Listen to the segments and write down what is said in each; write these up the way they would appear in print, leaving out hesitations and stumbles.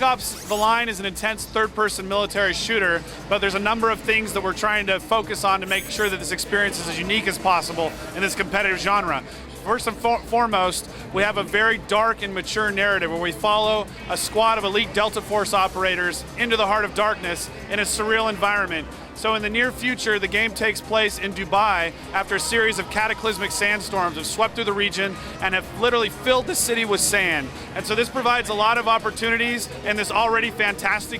Ops The Line is an intense third-person military shooter, but there's a number of things that we're trying to focus on to make sure that this experience is as unique as possible in this competitive genre. First and foremost, we have a very dark and mature narrative where we follow a squad of elite Delta Force operators into the heart of darkness in a surreal environment. So in the near future, the game takes place in Dubai after a series of cataclysmic sandstorms have swept through the region and have literally filled the city with sand. And so this provides a lot of opportunities in this already fantastic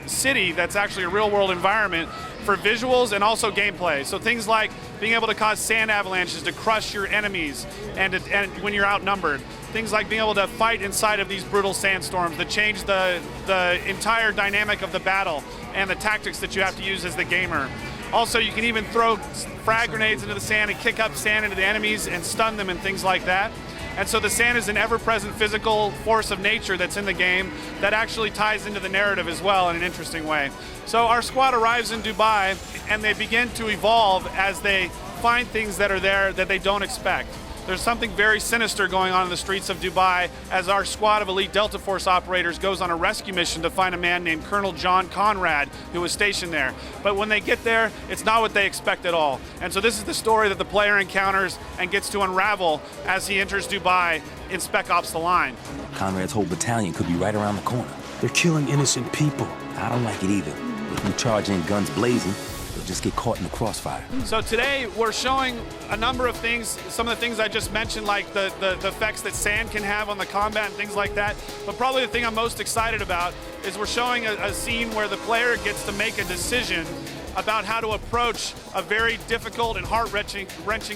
city that's actually a real-world environment for visuals and also gameplay. So things like being able to cause sand avalanches to crush your enemies and when you're outnumbered. Things like being able to fight inside of these brutal sandstorms that change the entire dynamic of the battle and the tactics that you have to use as the gamer. Also, you can even throw frag grenades into the sand and kick up sand into the enemies and stun them and things like that. And so the sand is an ever-present physical force of nature that's in the game that actually ties into the narrative as well in an interesting way. So our squad arrives in Dubai and they begin to evolve as they find things that are there that they don't expect. There's something very sinister going on in the streets of Dubai as our squad of elite Delta Force operators goes on a rescue mission to find a man named Colonel John Conrad who was stationed there. But when they get there, it's not what they expect at all. And so this is the story that the player encounters and gets to unravel as he enters Dubai in Spec Ops The Line. Conrad's whole battalion could be right around the corner. They're killing innocent people. I don't like it either. If we charge in guns blazing, they'll just get caught in the crossfire. So today we're showing a number of things, some of the things I just mentioned, like the effects that sand can have on the combat and things like that. But probably the thing I'm most excited about is we're showing a scene where the player gets to make a decision about how to approach a very difficult and heart-wrenching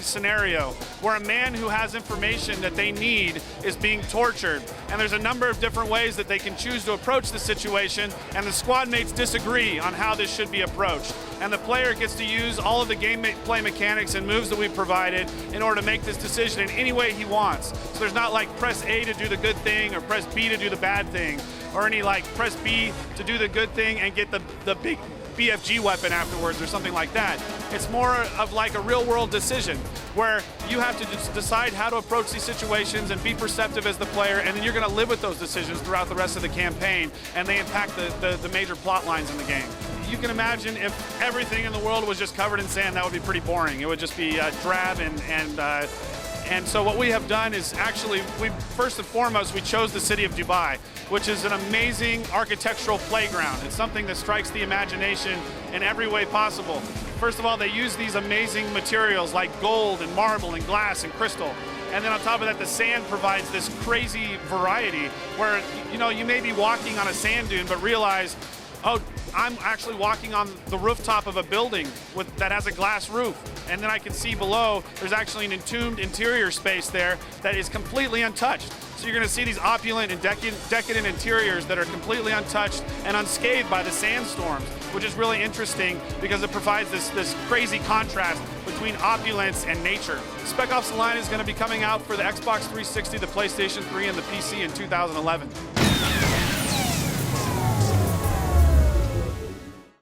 scenario where a man who has information that they need is being tortured. And there's a number of different ways that they can choose to approach the situation, and the squad mates disagree on how this should be approached. And the player gets to use all of the gameplay mechanics and moves that we've provided in order to make this decision in any way he wants. So there's not like press A to do the good thing or press B to do the bad thing, or any like press B to do the good thing and get the big BFG weapon afterwards or something like that. It's more of like a real-world decision where you have to just decide how to approach these situations and be perceptive as the player, and then you're going to live with those decisions throughout the rest of the campaign, and they impact the major plot lines in the game. You can imagine if everything in the world was just covered in sand, that would be pretty boring. It would just be drab and so what we have done is actually, first and foremost, we chose the city of Dubai, which is an amazing architectural playground. It's something that strikes the imagination in every way possible. First of all, they use these amazing materials like gold and marble and glass and crystal. And then on top of that, the sand provides this crazy variety where, you know, you may be walking on a sand dune but realize, oh, I'm actually walking on the rooftop of a building that has a glass roof. And then I can see below, there's actually an entombed interior space there that is completely untouched. So you're gonna see these opulent and decadent interiors that are completely untouched and unscathed by the sandstorms, which is really interesting because it provides this crazy contrast between opulence and nature. Spec Ops The Line is gonna be coming out for the Xbox 360, the PlayStation 3, and the PC in 2011.